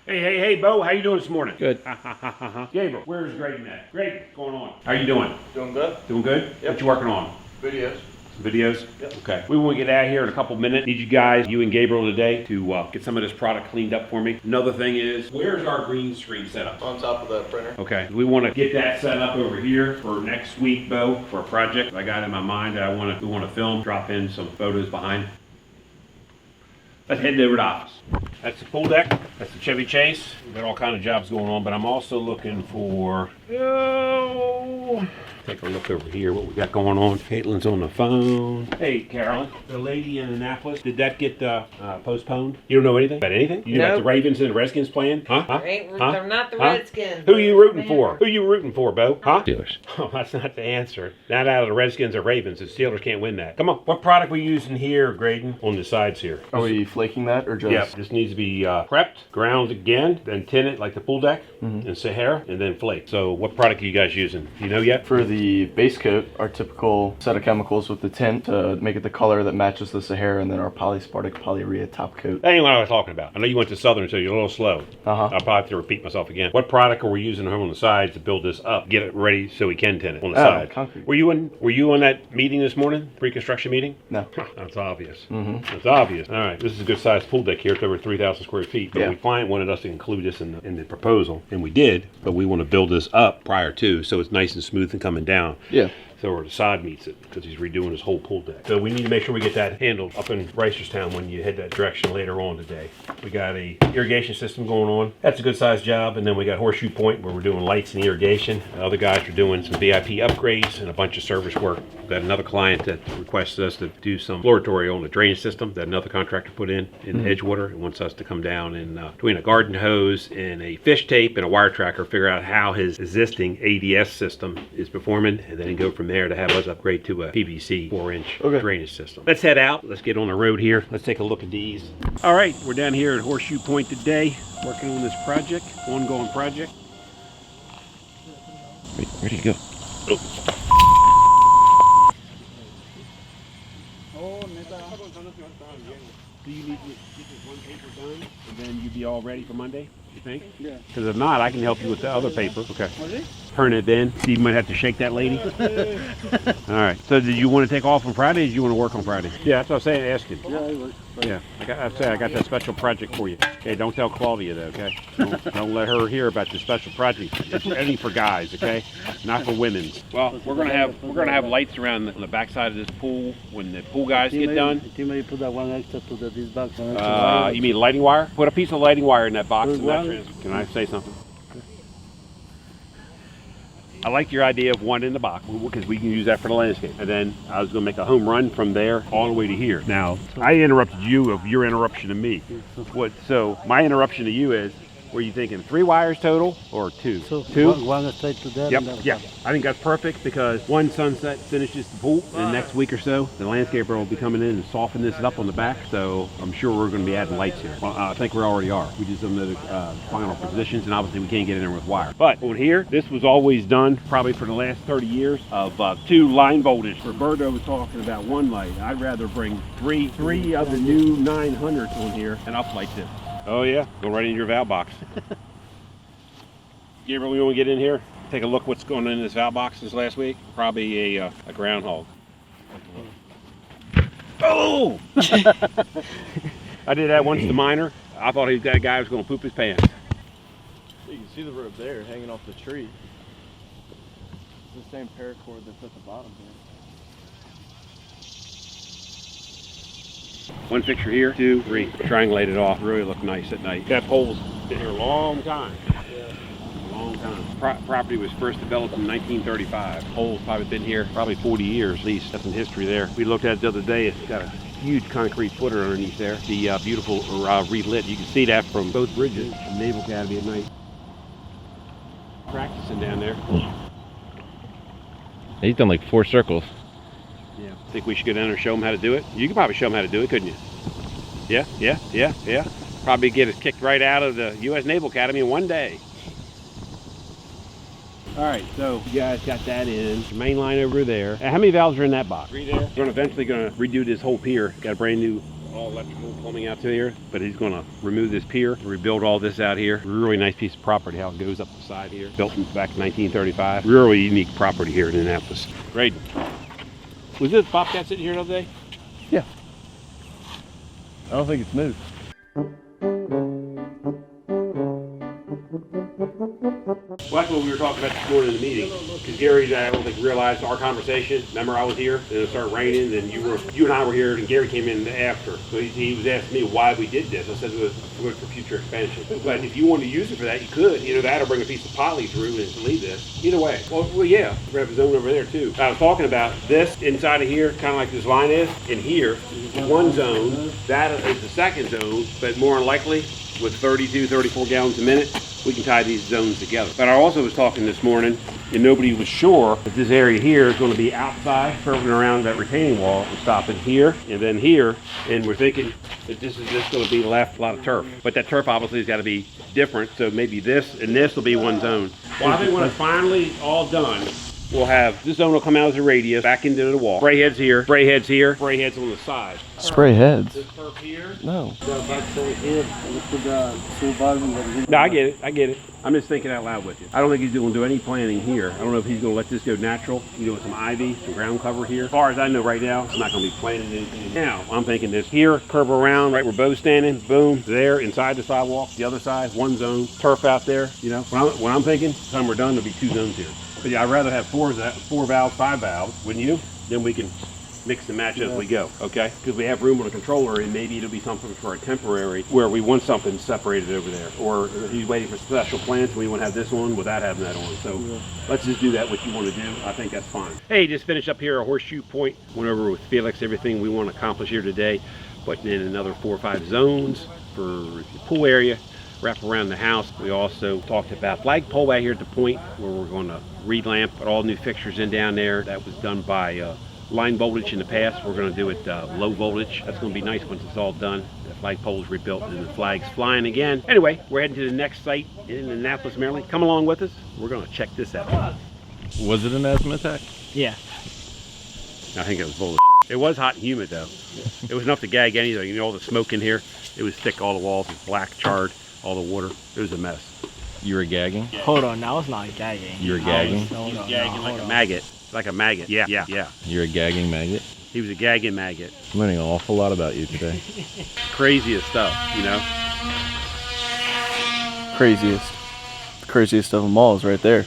Hey, Bo, how you doing this morning? Good. Gabriel, where's Graydon at? Graydon, what's going on? How you doing? Doing good. Doing good? Yep. What you working on? Videos. Some videos? Yep. Okay. We want to get out of here in a couple minutes. Need you guys, you and Gabriel today, to get some of this product cleaned up for me. Another thing is, where's our green screen set up? On top of that printer. Okay. We want to get that set up over here for next week, Bo, for a project I got in my mind that we want to film, drop in some photos behind. Let's head over to the office. That's the pool deck. That's the Chevy Chase. We've got all kind of jobs going on, but I'm also looking for, take a look over here, what we got going on. Caitlin's on the phone. Hey, Carolyn, the lady in Annapolis, did that get postponed? You don't know anything about anything? You know about the Ravens and the Redskins playing? Huh? They're not the Redskins. Who are you rooting for? Who are you rooting for, Bo? Huh? Steelers. Oh, that's not the answer. Not out of the Redskins or Ravens. The Steelers can't win that. Come on. What product we using here, Graydon, on the sides here? Are we flaking that or just? Yeah, this needs to be prepped, ground again, then tinted like the pool deck, and Sahara, and then flake. So what product are you guys using? Do you know yet? For the base coat, our typical set of chemicals with the tint to make it the color that matches the Sahara, and then our polyspartic polyurea top coat. That ain't what I was talking about. I know you went to Southern, so you're a little slow. I'll probably have to repeat myself again. What product are we using on the sides to build this up? Get it ready so we can tint it on the side. Concrete. Were you on that meeting this morning? Pre-construction meeting? No. That's obvious. That's obvious. All right, this is a good sized pool deck here. It's over 3,000 square feet. But the client wanted us to include this in the proposal, and we did. But we want to build this up prior to, so it's nice and smooth and coming down. Yeah. So where the side meets it, because he's redoing his whole pool deck. So we need to make sure we get that handled up in Reisterstown when you head that direction later on today. We got a irrigation system going on. That's a good sized job. And then we got Horseshoe Point where we're doing lights and irrigation. The other guys are doing some VIP upgrades and a bunch of service work. We've got another client that requested us to do some exploratory on the drainage system that another contractor put in Edgewater. It wants us to come down and between a garden hose and a fish tape and a wire tracker, figure out how his existing ADS system is performing, and then go from there to have us upgrade to a PVC 4-inch drainage system. Let's head out. Let's get on the road here. Let's take a look at these. All right, we're down here at Horseshoe Point today, working on this project, ongoing project. Where'd he go? Do you need to get this one paper done, and then you'd be all ready for Monday, you think? Yeah. Because if not, I can help you with the other paper. Okay. Turn it in. Steve might have to shake that lady. All right. So did you want to take off on Friday, or did you want to work on Friday? Yeah, that's what I was saying, asking. Yeah, I got that special project for you. Okay, don't tell Claudia though, okay? Don't let her hear about your special project. It's only for guys, okay? Not for women's. Well, we're gonna have lights around the backside of this pool when the pool guys get done. You may put that one extra to this box. You mean lighting wire? Put a piece of lighting wire in that box. Can I say something? I like your idea of one in the box because we can use that for the landscape. And then I was going to make a home run from there all the way to here. Now, I interrupted you of your interruption to me. So my interruption to you is, were you thinking 3 wires total or 2? So two? One straight to that. Yep. I think that's perfect because one sunset finishes the pool. And the next week or so, the landscaper will be coming in and soften this up on the back. So I'm sure we're going to be adding lights here. Well, I think we already are. We just some of the final positions, and obviously we can't get in there with wire. But on here, this was always done probably for the last 30 years of 2 line voltage. Roberto was talking about 1 light. I'd rather bring three of the new 900s on here and uplight this. Oh yeah, go right in your valve box. Gabriel, you want to get in here? Take a look what's going on in this valve box since last week? Probably a groundhog. Oh! I did that once to Minor. I thought that guy was going to poop his pants. You can see the rope there hanging off the tree. It's the same paracord that's at the bottom here. One fixture here, 2, 3. Triangulated off. Really look nice at night. That pole's been here a long time. A long time. Property was first developed in 1935. Pole's probably been here probably 40 years at least. That's some history there. We looked at it the other day. It's got a huge concrete footer underneath there. The beautiful relit. You can see that from both bridges from Naval Academy at night. Practicing down there. He's done like 4 circles. Yeah. Think we should go down there and show them how to do it? You could probably show them how to do it, couldn't you? Yeah. Probably get it kicked right out of the U.S. Naval Academy in 1 day. All right, so you guys got that in. The main line over there. How many valves are in that box? 3 there. We're eventually going to redo this whole pier. Got a brand new all electrical plumbing out to here, but he's going to remove this pier, rebuild all this out here. Really nice piece of property, how it goes up the side here. Built back in 1935. Really unique property here in Annapolis. Great. Was this Bobcat sitting here the other day? Yeah. I don't think it's moved. Well, that's what we were talking about this morning in the meeting. Because Gary, I don't think realized our conversation. Remember, I was here, then it started raining, then you and I were here, and Gary came in after. So he was asking me why we did this. I said it was good for future expansion. But if you wanted to use it for that, you could. Either that or bring a piece of poly through and leave this. Either way. Well, yeah, we have a zone over there too. I was talking about this inside of here, kind of like this line is. In here, one zone. That is the second zone, but more than likely, with 32, 34 gallons a minute, we can tie these zones together. But I also was talking this morning, and nobody was sure that this area here is going to be outside, curving around that retaining wall and stopping here and then here. And we're thinking that this is just going to be left a lot of turf. But that turf obviously has got to be different. So maybe this and this will be one zone. Well, I think when it's finally all done, we'll have this zone will come out as a radius back into the wall. Spray heads here, spray heads here, spray heads on the side. Spray heads? This turf here. No. No, I get it. I'm just thinking out loud with you. I don't think he's going to do any planting here. I don't know if he's going to let this go natural. You know, with some ivy, some ground cover here. As far as I know right now, I'm not going to be planting anything. Now, I'm thinking this here, curve around right where Bo's standing, boom, there, inside the sidewalk, the other side, one zone, turf out there, you know. When I'm thinking, time we're done, there'll be two zones here. But yeah, I'd rather have four valves, 5 valves, wouldn't you? Then we can mix and match as we go, okay? Because we have room on the controller, and maybe it'll be something for a temporary where we want something separated over there. Or he's waiting for special plants, and we want to have this on without having that on. So let's just do that, what you want to do. I think that's fine. Hey, just finished up here at Horseshoe Point. Went over with Felix everything we want to accomplish here today. Putting in another 4 or 5 zones for the pool area. Wrap around the house. We also talked about flagpole out here at the point where we're going to relamp, put all new fixtures in down there. That was done by line voltage in the past. We're going to do it low voltage. That's going to be nice once it's all done. The flagpole is rebuilt and the flag's flying again. Anyway, we're heading to the next site in Annapolis, Maryland. Come along with us. We're going to check this out. Was it an asthma attack? Yeah. I think it was bullshit. It was hot and humid though. It was enough to gag anything. You know, all the smoke in here. It was thick. All the walls was black, charred. All the water. It was a mess. You were gagging? Hold on, I was not gagging. You were gagging? He was gagging like a maggot. Like a maggot. Yeah. You're a gagging maggot? He was a gagging maggot. I'm learning an awful lot about you today. Craziest stuff, you know? Craziest of them all is right there.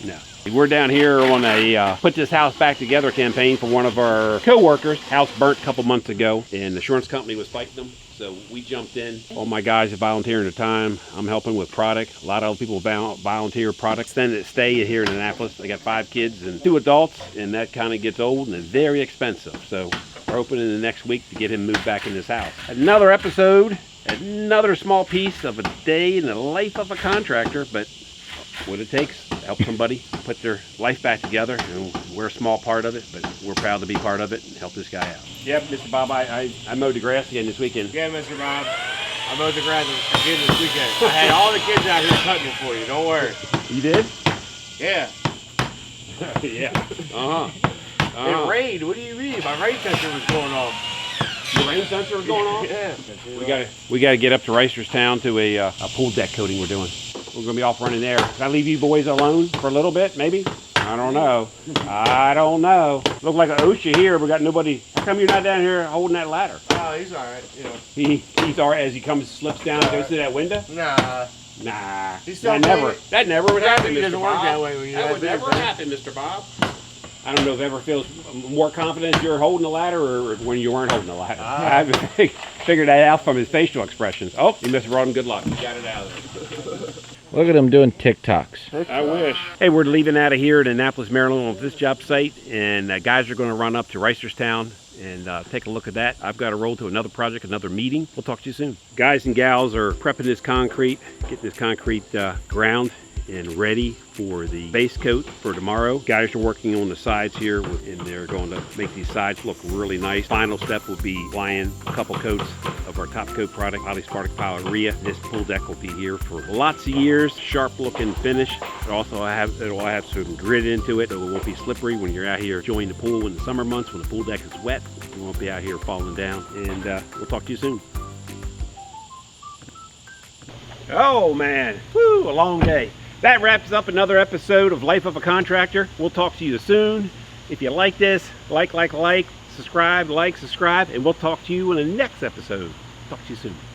No. We're down here on a Put This House Back Together campaign for one of our co-workers. House burnt a couple months ago, and the insurance company was fighting them. So we jumped in. All my guys are volunteering at the time. I'm helping with product. A lot of other people volunteer product. Extended stay here in Annapolis. I got 5 kids and 2 adults, and that kind of gets old and it's very expensive. So we're hoping in the next week to get him moved back in this house. Another episode, another small piece of a day in the life of a contractor, but what it takes to help somebody put their life back together. And we're a small part of it, but we're proud to be part of it and help this guy out. Yep, Mr. Bob, I mowed the grass again this weekend. Yeah, Mr. Bob. I mowed the grass again this weekend. I had all the kids out here cutting it for you. Don't worry. You did? Yeah. Yeah. It rained. What do you mean? My rain sensor was going off. Your rain sensor was going off? Yeah. We got to get up to Reisterstown to a pool deck coating we're doing. We're going to be off running there. Can I leave you boys alone for a little bit, maybe? I don't know. Look like an OSHA here, but got nobody. How come you're not down here holding that ladder? Oh, he's all right. You know. He's all right as he slips down and goes through that window? Nah. He's still That never would happen, It Mr. doesn't work Bob. that way when you're That would never happen, Mr. Bob. I don't know if ever feels more confident you're holding the ladder or when you weren't holding the ladder. I figured that out from his facial expressions. Oh, you must have brought him good luck. You got it out of there. Look at him doing TikToks. I wish. Hey, we're leaving out of here in Annapolis, Maryland on this job site, and guys are going to run up to Reisterstown and take a look at that. I've got to roll to another project, another meeting. We'll talk to you soon. Guys and gals are prepping this concrete, getting this concrete ground and ready for the base coat for tomorrow. Guys are working on the sides here, and they're going to make these sides look really nice. Final step will be applying a couple coats of our top coat product, Polyspartic Polyurea. This pool deck will be here for lots of years. Sharp looking finish. It'll have some grit into it, so it won't be slippery when you're out here enjoying the pool in the summer months when the pool deck is wet. You won't be out here falling down. And we'll talk to you soon. Oh man, woo, a long day. That wraps up another episode of Life of a Contractor. We'll talk to you soon. If you like this, subscribe, and we'll talk to you in the next episode. Talk to you soon.